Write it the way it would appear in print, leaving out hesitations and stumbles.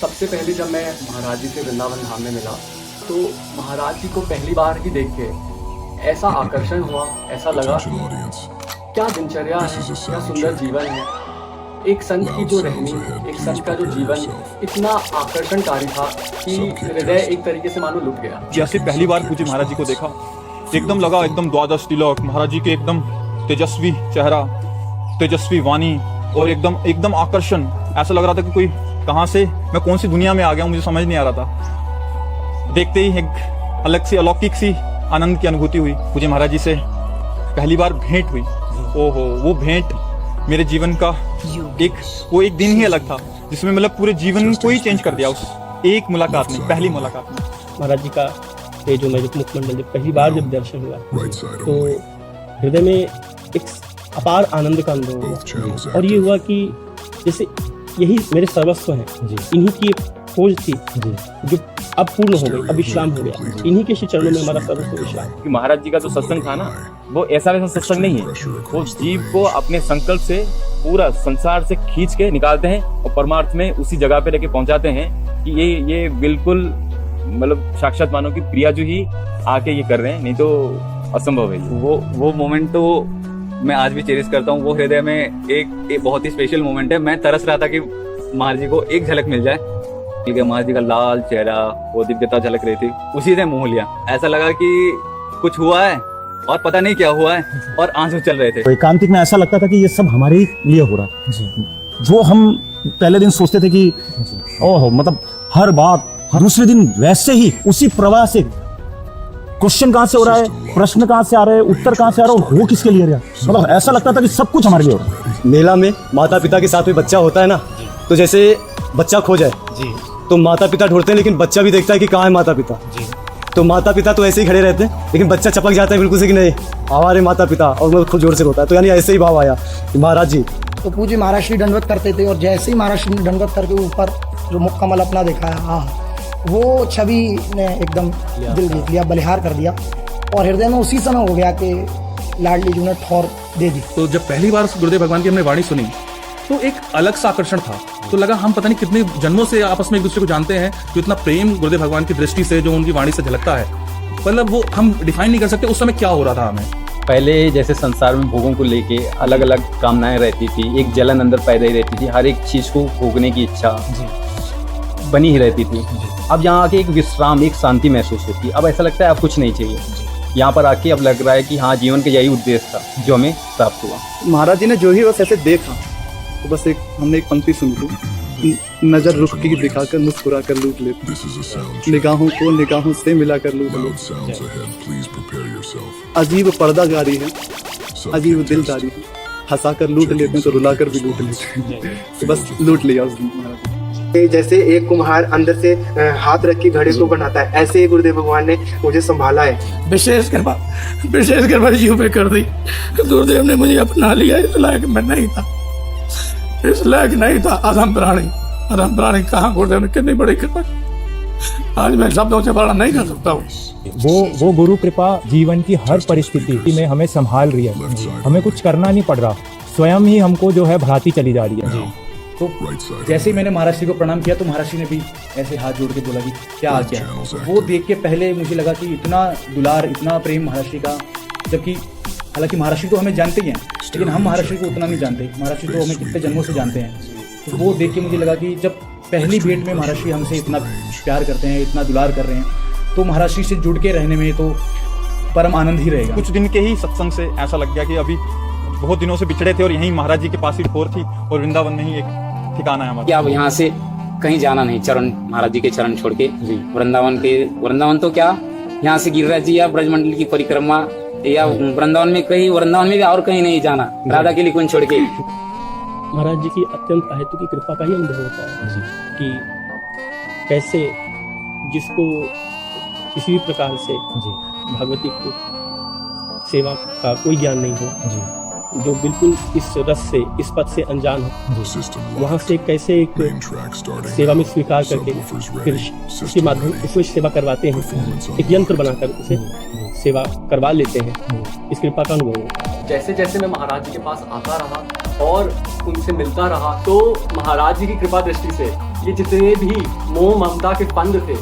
सबसे पहले जब मैं महाराज जी से वृंदावन धाम में मिला तो महाराज जी को पहली बार ही देख के ऐसा आकर्षण हुआ, ऐसा लगा क्या दिनचर्या है, क्या सुंदर जीवन है। एक संत की जो रहनी, एक संत का जो जीवन इतना आकर्षणकारी था कि हृदय एक तरीके से मानो लुट गया। जैसे पहली बार पूज्य महाराज जी को देखा एकदम लगा एकदम द्वादश तिलक, महाराज जी के एकदम तेजस्वी चेहरा, तेजस्वी वाणी और एकदम आकर्षण। ऐसा लग रहा था कि कोई कहाँ से, मैं कौन सी दुनिया में आ गया हूँ, मुझे समझ नहीं आ रहा था। देखते ही एक अलग सी अलौकिक सी आनंद की अनुभूति हुई। मुझे महाराज जी से पहली बार भेंट हुई। ओहो, वो भेंट मेरे जीवन का एक दिन ही अलग था, जिसमें मतलब पूरे जीवन को ही चेंज कर दिया उस एक मुलाकात में, पहली मुलाकात में। महाराज जी का ये जो मैं मुखमंडल जब पहली बार जब दर्शन हुआ तो हृदय में एक अपार आनंद का अनुभव हुआ और ये हुआ कि जैसे यही मेरे सर्वस्व हैं, इन्हीं की खोज थी जो अब पूर्ण हो गई, अब विश्राम हो गया। इन्हीं के श्री चरणों में हमारा सर्वस्व विश्राम। कि महाराज जी का जो सत्संग था ना, वो ऐसा वैसा सत्संग नहीं है। वो जीव को अपने संकल्प से पूरा संसार से खींच के निकालते हैं और परमार्थ में उसी जगह पे लेके पहुंचाते हैं कि ये बिल्कुल मतलब साक्षात मानो कि प्रिया जो ही आके ये कर रहे हैं, नहीं तो असंभव है। वो मोमेंट तो मैं आज भी चेरिश करता हूँ। वो हृदय में एक बहुत ही स्पेशल मोमेंट है। मैं तरस रहा था कि महाराज जी को एक झलक मिल जाए। महाराज जी का लाल चेहरा, वो दिव्यता झलक रही थी, उसी से मोह लिया। ऐसा लगा कि कुछ हुआ है और पता नहीं क्या हुआ है, और आंसू चल रहे थे। तो एकांतिक में ऐसा लगता था कि ये सब हमारे लिए हो रहा है। जो हम पहले दिन सोचते थे कि ओहो, मतलब हर बात दूसरे दिन वैसे ही उसी प्रवाह से क्वेश्चन कहाँ से हो रहा है, प्रश्न कहाँ से आ रहे हैं, उत्तर कहाँ से आ रहा है, और हो किसके लिए रहा। मतलब ऐसा लगता था कि सब कुछ हमारे लिए हो रहा है। मेला में माता पिता के साथ में बच्चा होता है ना, तो जैसे बच्चा खो जाए तो माता पिता ढूंढते हैं, लेकिन बच्चा भी देखता है कि कहाँ है माता पिता। तो माता पिता तो ऐसे ही खड़े रहते हैं, लेकिन बच्चा चपक जाता है बिल्कुल से कि नहीं हमारे माता पिता, और वो खुद जोर से रोता है। तो यानी ऐसे ही भाव आया कि महाराज जी तो पूज्य महाराज श्री दंडवत करते थे, और जैसे ही महाराज श्री दंडवत करके ऊपर जो मुख कमल अपना देखा है, वो छवि ने एकदम दिल जीत लिया, बलिहार कर दिया, और हृदय में उसी समय हो गया कि लाडली जी ने ठौर दे दी। तो जब पहली बार गुरुदेव भगवान की हमने वाणी सुनी तो एक अलग सा आकर्षण था। तो लगा हम पता नहीं कितने जन्मों से आपस में एक दूसरे को जानते हैं, जो इतना प्रेम गुरुदेव भगवान की दृष्टि से जो उनकी वाणी से झलकता है, मतलब वो हम डिफाइन नहीं कर सकते उस समय क्या हो रहा था हमें। पहले जैसे संसार में भोगों को लेके अलग अलग कामनाएं रहती थी, एक जलन अंदर पैदा ही रहती थी, हर एक चीज को भोगने की इच्छा बनी ही रहती थी। अब यहाँ आके एक विश्राम, एक शांति महसूस होती है। अब ऐसा लगता है अब कुछ नहीं चाहिए। यहाँ पर आके अब लग रहा है कि हाँ, जीवन का यही उद्देश्य था जो हमें प्राप्त हुआ। महाराज जी ने जो ही बस ऐसे देखा, तो बस हमने एक पंक्ति सुनी थी, नजर रुख की दिखाकर मुस्कुरा कर लूट लेते, निगाहों को निगाहों से मिलाकर लूट लेते। अजीब पर्दागारी है, अजीब दिलदारी है, हंसा कर लूट लेते हैं तो रुला कर भी लूट लेते हैं। तो बस लूट लिया उस दिन। जैसे एक कुम्हार अंदर से हाथ रख के घड़े को बनाता है, ऐसे ही गुरुदेव भगवान ने मुझे संभाला है। विशेष कृपा जीव पे कर दी। गुरुदेव ने मुझे अपना लिया, इस लायक मैं नहीं था, इस लायक नहीं था। अधम प्राणी कहाँ गुरुदेव ने कितनी बड़ी कृपा, आज मैं शब्दों से वर्णन नहीं कर सकता हूँ। वो गुरु कृपा जीवन की हर परिस्थिति में हमें संभाल रही है। हमें कुछ करना नहीं पड़ रहा, स्वयं ही हमको जो है बढ़ाती चली जा रही है। तो जैसे ही मैंने महाराज श्री को प्रणाम किया तो महाराज श्री ने भी ऐसे हाथ जोड़ के बोला कि क्या आ गया। वो देख के पहले मुझे लगा कि इतना दुलार, इतना प्रेम महाराज श्री का, जबकि हालांकि महाराज श्री तो हमें जानते ही हैं, लेकिन हम महाराज श्री को उतना नहीं जानते। महाराज श्री तो हमें कितने जन्मों से जानते हैं। तो वो देख के मुझे लगा कि जब पहली भेंट में महाराज श्री हमसे इतना प्यार करते हैं, इतना दुलार कर रहे हैं, तो महाराज श्री से जुड़ के रहने में तो परम आनंद ही रहेगा। कुछ दिन के ही सत्संग से ऐसा लग गया कि अभी बहुत दिनों से बिछड़े थे और यहीं महाराज जी के पास ही ठोर थी और वृंदावन में ही एक ठिकाना है हमारा। अब यहाँ से कहीं जाना नहीं, चरण महाराज जी के चरण छोड़ के वृंदावन तो क्या, यहाँ से गिरिराज जी या ब्रजमंडल की परिक्रमा या वृंदावन में भी और कहीं नहीं जाना, राधा के लिए कुंज छोड़ के। महाराज जी की अत्यंत अहेतु की कृपा का ही अनुभव होता है कि कैसे जिसको किसी भी प्रकार से भगवती को सेवा का कोई ज्ञान नहीं हो, जो बिल्कुल इस रस से, इस पद से अनजान हो, वहाँ से कैसे एक सेवा में स्वीकार करके फिर उसके माध्यम उसको सेवा करवाते हैं, एक यंत्र बनाकर उसे सेवा करवा लेते हैं। इस कृपा का अनुभव है। जैसे जैसे मैं महाराज जी के पास आता रहा और उनसे मिलता रहा, तो महाराज जी की कृपा दृष्टि से ये जितने भी मोह ममता के फंद थे